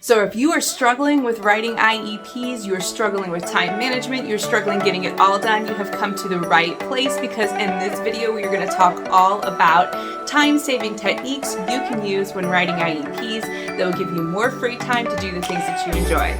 So if you are struggling with writing IEPs, you are struggling with time management, you're struggling getting it all done, you have come to the right place, because in this video we are going to talk all about time-saving techniques you can use when writing IEPs that will give you more free time to do the things that you enjoy.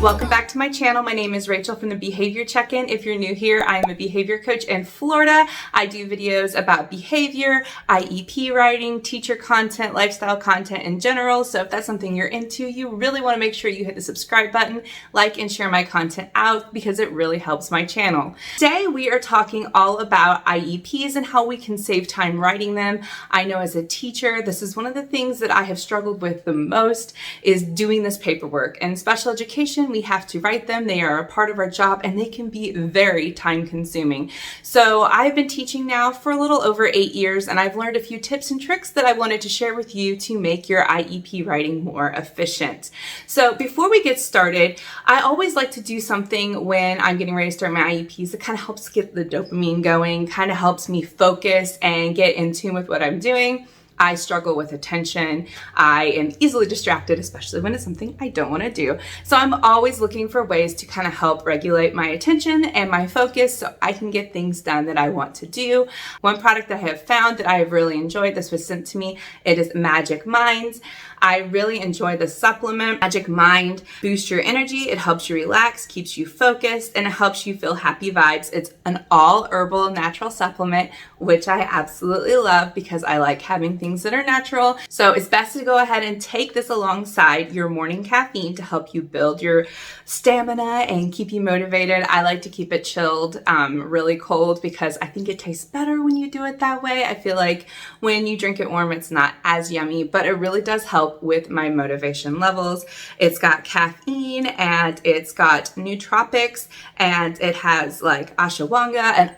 Welcome back to my channel. My name is Rachel from the Behavior Check-In. If you're new here, I am a behavior coach in Florida. I do videos about behavior, IEP writing, teacher content, lifestyle content in general. So if that's something you're into, you really want to make sure you hit the subscribe button, like and share my content out, because it really helps my channel. Today we are talking all about IEPs and how we can save time writing them. I know as a teacher, this is one of the things that I have struggled with the most, is doing this paperwork. And special education, we have to write them. They are a part of our job and they can be very time consuming. So I've been teaching now for a little over 8 years, and I've learned a few tips and tricks that I wanted to share with you to make your IEP writing more efficient. So before we get started, I always like to do something when I'm getting ready to start my IEPs that kind of helps get the dopamine going, kind of helps me focus and get in tune with what I'm doing. I struggle with attention. I am easily distracted, especially when it's something I don't want to do. So I'm always looking for ways to kind of help regulate my attention and my focus so I can get things done that I want to do. One product that I have found that I have really enjoyed, this was sent to me, it is Magic Minds. I really enjoy the supplement. Magic Mind boosts your energy, it helps you relax, keeps you focused, and it helps you feel happy vibes. It's an all herbal natural supplement, which I absolutely love because I like having things that are natural. So it's best to go ahead and take this alongside your morning caffeine to help you build your stamina and keep you motivated. I like to keep it chilled, really cold, because I think it tastes better when you do it that way. I feel like when you drink it warm, it's not as yummy, but it really does help with my motivation levels. It's got caffeine and it's got nootropics and it has like ashwagandha and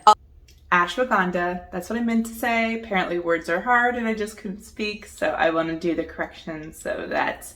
ashwagandha. That's what I meant to say. Apparently words are hard and I just couldn't speak, so I want to do the correction so that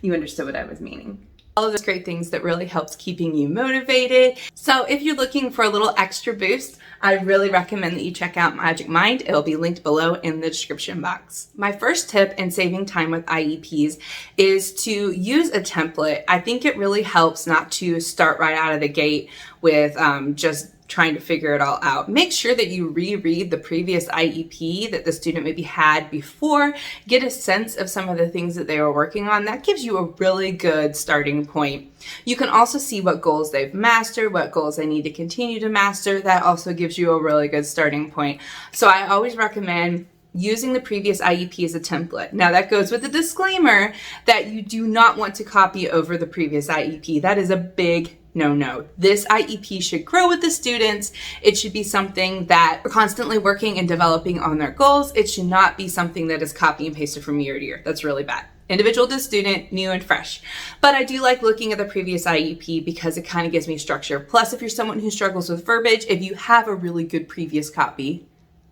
you understood what I was meaning. All of those great things that really helps keeping you motivated. So if you're looking for a little extra boost, I really recommend that you check out Magic Mind. It'll be linked below in the description box. My first tip in saving time with IEPs is to use a template. I think it really helps not to start right out of the gate with just trying to figure it all out. Make sure that you reread the previous IEP that the student maybe had before, get a sense of some of the things that they were working on. That gives you a really good starting point. You can also see what goals they've mastered, what goals they need to continue to master. That also gives you a really good starting point. So I always recommend using the previous IEP as a template. Now that goes with the disclaimer that you do not want to copy over the previous IEP. That is a big no. This IEP should grow with the students. It should be something that we're constantly working and developing on their goals. It should not be something that is copy and pasted from year to year. That's really bad. Individual to student, new and fresh. But I do like looking at the previous IEP because it kind of gives me structure. Plus, if you're someone who struggles with verbiage, if you have a really good previous copy,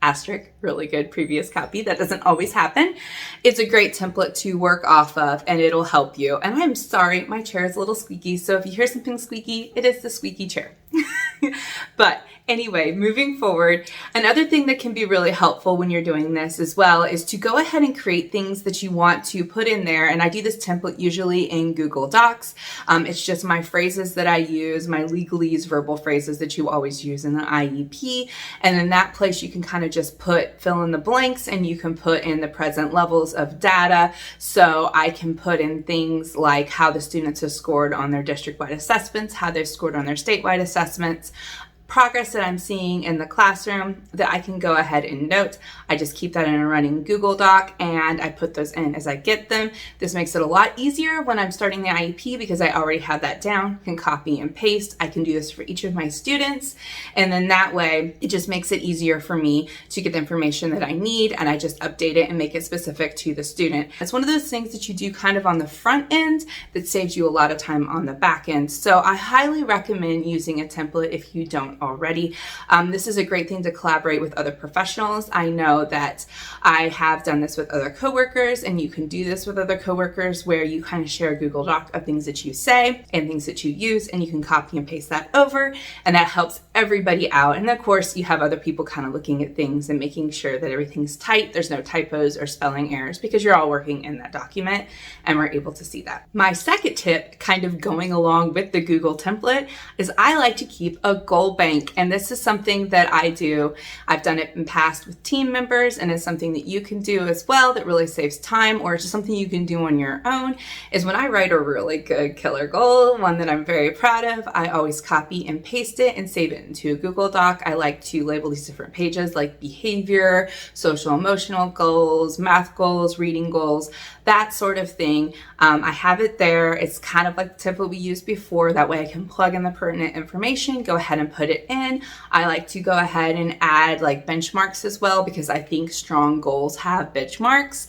asterisk, really good previous copy, that doesn't always happen, it's a great template to work off of and it'll help you. And I'm sorry, my chair is a little squeaky, so if you hear something squeaky, it is the squeaky chair. But anyway, moving forward, another thing that can be really helpful when you're doing this as well is to go ahead and create things that you want to put in there. And I do this template usually in Google Docs. It's just my phrases that I use, my legalese, verbal phrases that you always use in the IEP. And in that place, you can kind of just fill in the blanks, and you can put in the present levels of data. So I can put in things like how the students have scored on their district-wide assessments, how they've scored on their statewide assessments, progress that I'm seeing in the classroom that I can go ahead and note. I just keep that in a running Google Doc and I put those in as I get them. This makes it a lot easier when I'm starting the IEP because I already have that down, can copy and paste. I can do this for each of my students. And then that way it just makes it easier for me to get the information that I need, and I just update it and make it specific to the student. It's one of those things that you do kind of on the front end that saves you a lot of time on the back end. So I highly recommend using a template if you don't already. This is a great thing to collaborate with other professionals. I know that I have done this with other coworkers, and you can do this with other coworkers where you kind of share a Google Doc of things that you say and things that you use, and you can copy and paste that over, and that helps everybody out. And of course, you have other people kind of looking at things and making sure that everything's tight, there's no typos or spelling errors, because you're all working in that document and we're able to see that. My second tip, kind of going along with the Google template, is I like to keep a goal bank. And this is something that I do. I've done it in past with team members, and it's something that you can do as well that really saves time, or it's just something you can do on your own, is when I write a really good killer goal, one that I'm very proud of, I always copy and paste it and save it into a Google Doc. I like to label these different pages like behavior, social emotional goals, math goals, reading goals, that sort of thing. I have it there. It's kind of like the template we used before. That way I can plug in the pertinent information, go ahead and put it in. I like to go ahead and add like benchmarks as well, because I think strong goals have benchmarks.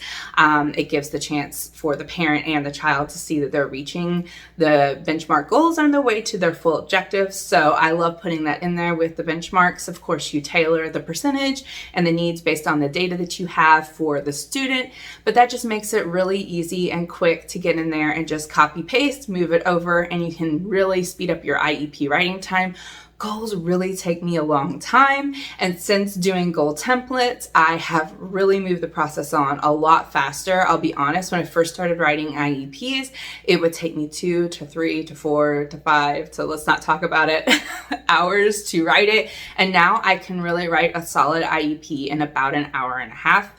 It gives the chance for the parent and the child to see that they're reaching the benchmark goals on their way to their full objectives. So I love putting that in there with the benchmarks. Of course, you tailor the percentage and the needs based on the data that you have for the student, but that just makes it really easy and quick to get in there and just copy paste, move it over, and you can really speed up your IEP writing time. Goals really take me a long time, and since doing goal templates, I have really moved the process on a lot faster. I'll be honest, when I first started writing IEPs, it would take me 2 to 3 to 4 to 5, so let's not talk about it, hours to write it. And now I can really write a solid IEP in about an hour and a half.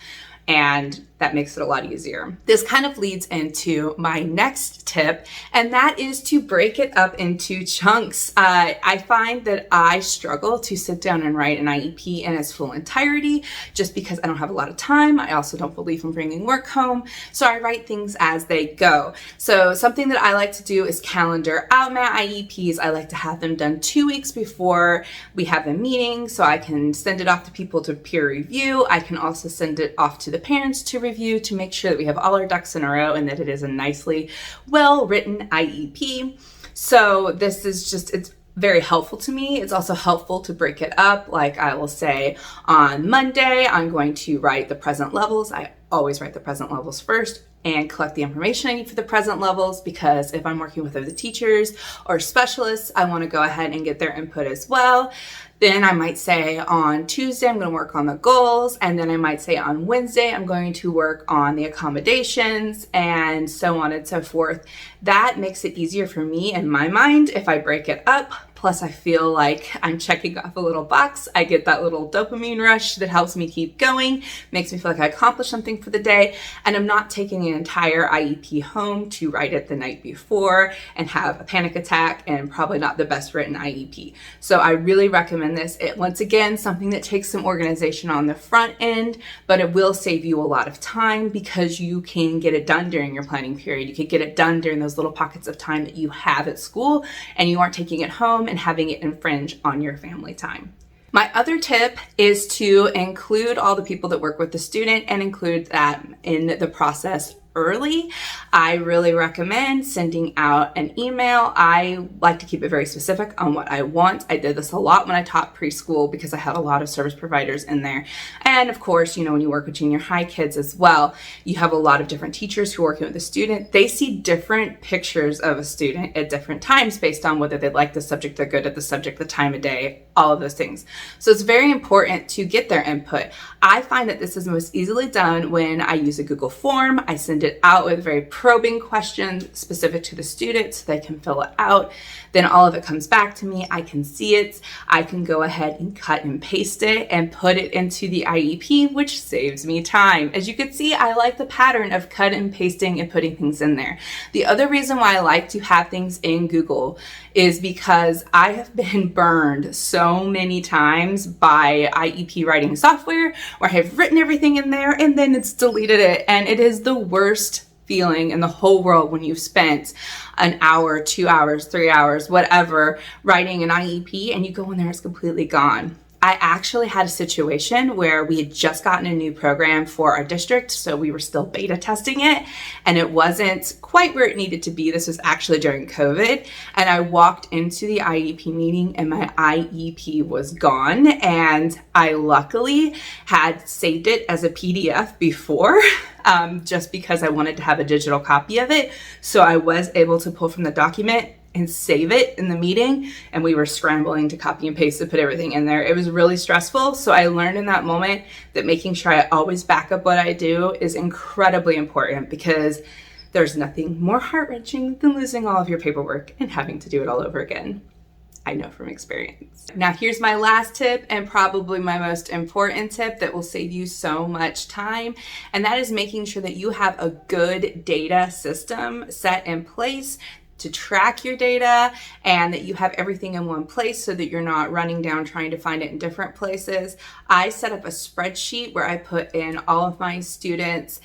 And that makes it a lot easier. This kind of leads into my next tip, and that is to break it up into chunks. I find that I struggle to sit down and write an IEP in its full entirety just because I don't have a lot of time. I also don't believe in bringing work home, so I write things as they go. So something that I like to do is calendar out my IEPs. I like to have them done 2 weeks before we have a meeting, so I can send it off to people to peer review. I can also send it off to the parents to review to make sure that we have all our ducks in a row and that it is a nicely well-written IEP. So this is just, it's very helpful to me. It's also helpful to break it up. Like I will say on Monday, I'm going to write the present levels. I always write the present levels first and collect the information I need for the present levels, because if I'm working with other teachers or specialists, I want to go ahead and get their input as well. Then I might say on Tuesday, I'm going to work on the goals. And then I might say on Wednesday, I'm going to work on the accommodations, and so on and so forth. That makes it easier for me in my mind if I break it up. Plus, I feel like I'm checking off a little box. I get that little dopamine rush that helps me keep going, makes me feel like I accomplished something for the day, and I'm not taking an entire IEP home to write it the night before and have a panic attack and probably not the best written IEP. So I really recommend this. Once again, something that takes some organization on the front end, but it will save you a lot of time because you can get it done during your planning period. You could get it done during those little pockets of time that you have at school, and you aren't taking it home and having it infringe on your family time. My other tip is to include all the people that work with the student and include that in the process early. I really recommend sending out an email. I like to keep it very specific on what I want. I did this a lot when I taught preschool because I had a lot of service providers in there. And of course, when you work with junior high kids as well, you have a lot of different teachers who are working with the student. They see different pictures of a student at different times based on whether they like the subject, they're good at the subject, the time of day, all of those things. So it's very important to get their input. I find that this is most easily done when I use a Google form. I send it out with very probing questions specific to the student so they can fill it out. Then all of it comes back to me. I can see it. I can go ahead and cut and paste it and put it into the IEP, which saves me time. As you can see, I like the pattern of cut and pasting and putting things in there. The other reason why I like to have things in Google is because I have been burned so many times by IEP writing software where I have written everything in there and then it's deleted it, and it is the worst feeling in the whole world when you've spent an hour, 2 hours, 3 hours, whatever, writing an IEP and you go in there, it's completely gone. I actually had a situation where we had just gotten a new program for our district, so we were still beta testing it, and it wasn't quite where it needed to be. This was actually during COVID, and I walked into the IEP meeting and my IEP was gone, and I luckily had saved it as a PDF before, just because I wanted to have a digital copy of it. So I was able to pull from the document and save it in the meeting, and we were scrambling to copy and paste to put everything in there. It was really stressful. So I learned in that moment that making sure I always back up what I do is incredibly important, because there's nothing more heart-wrenching than losing all of your paperwork and having to do it all over again. I know from experience. Now here's my last tip, and probably my most important tip that will save you so much time, and that is making sure that you have a good data system set in place to track your data, and that you have everything in one place so that you're not running down trying to find it in different places. I set up a spreadsheet where I put in all of my students'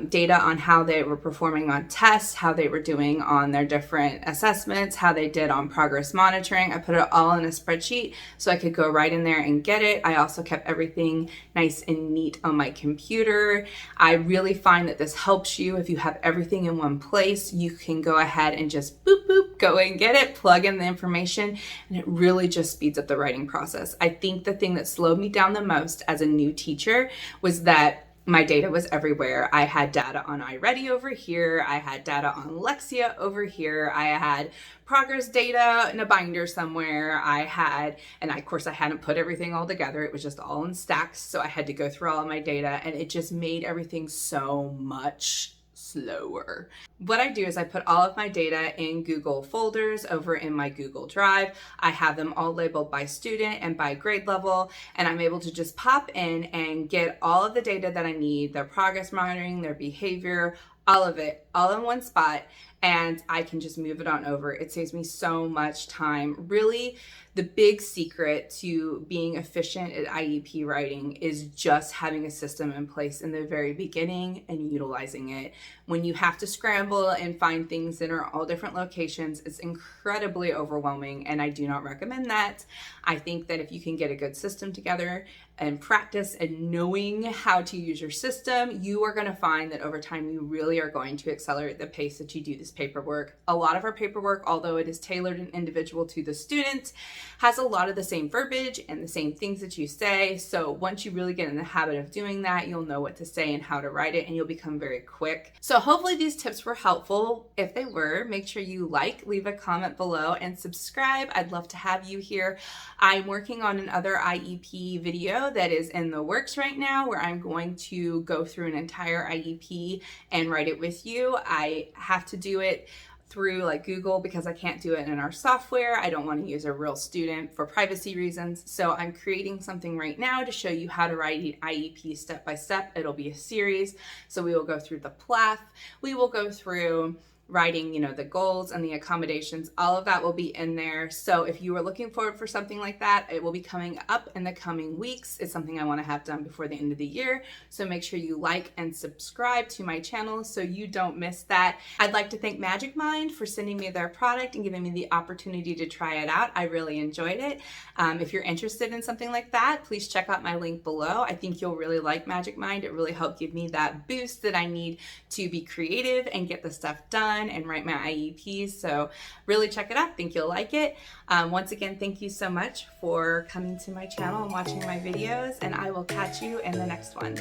data on how they were performing on tests, how they were doing on their different assessments, how they did on progress monitoring. I put it all in a spreadsheet so I could go right in there and get it. I also kept everything nice and neat on my computer. I really find that this helps you. If you have everything in one place, you can go ahead and just boop, boop, go and get it, plug in the information, and it really just speeds up the writing process. I think the thing that slowed me down the most as a new teacher was that my data was everywhere. I had data on iReady over here. I had data on Lexia over here. I had progress data in a binder somewhere. Of course I hadn't put everything all together. It was just all in stacks. So I had to go through all of my data, and it just made everything so much slower. What I do is I put all of my data in Google folders over in my Google Drive. I have them all labeled by student and by grade level, and I'm able to just pop in and get all of the data that I need, their progress monitoring, their behavior, all of it, all in one spot, and I can just move it on over. It saves me so much time. Really, the big secret to being efficient at IEP writing is just having a system in place in the very beginning and utilizing it. When you have to scramble and find things that are all different locations, it's incredibly overwhelming, and I do not recommend that. I think that if you can get a good system together and practice and knowing how to use your system, you are going to find that over time you really are going to accelerate the pace that you do this paperwork. A lot of our paperwork, although it is tailored and individual to the student, has a lot of the same verbiage and the same things that you say. So once you really get in the habit of doing that, you'll know what to say and how to write it, and you'll become very quick. So hopefully these tips were helpful. If they were, make sure you leave a comment below, and subscribe. I'd love to have you here. I'm working on another IEP video that is in the works right now, where I'm going to go through an entire IEP and write it with you. I have to do it through like Google because I can't do it in our software. I don't want to use a real student for privacy reasons. So I'm creating something right now to show you how to write an IEP step by step. It'll be a series. So we will go through the PLAF. We will go through writing, the goals and the accommodations. All of that will be in there. So if you are looking forward for something like that, it will be coming up in the coming weeks. It's something I want to have done before the end of the year. So make sure you like and subscribe to my channel so you don't miss that. I'd like to thank Magic Mind for sending me their product and giving me the opportunity to try it out. I really enjoyed it. If you're interested in something like that, please check out my link below. I think you'll really like Magic Mind. It really helped give me that boost that I need to be creative and get the stuff done and write my IEPs. So really check it out. I think you'll like it. Once again, thank you so much for coming to my channel and watching my videos, and I will catch you in the next one.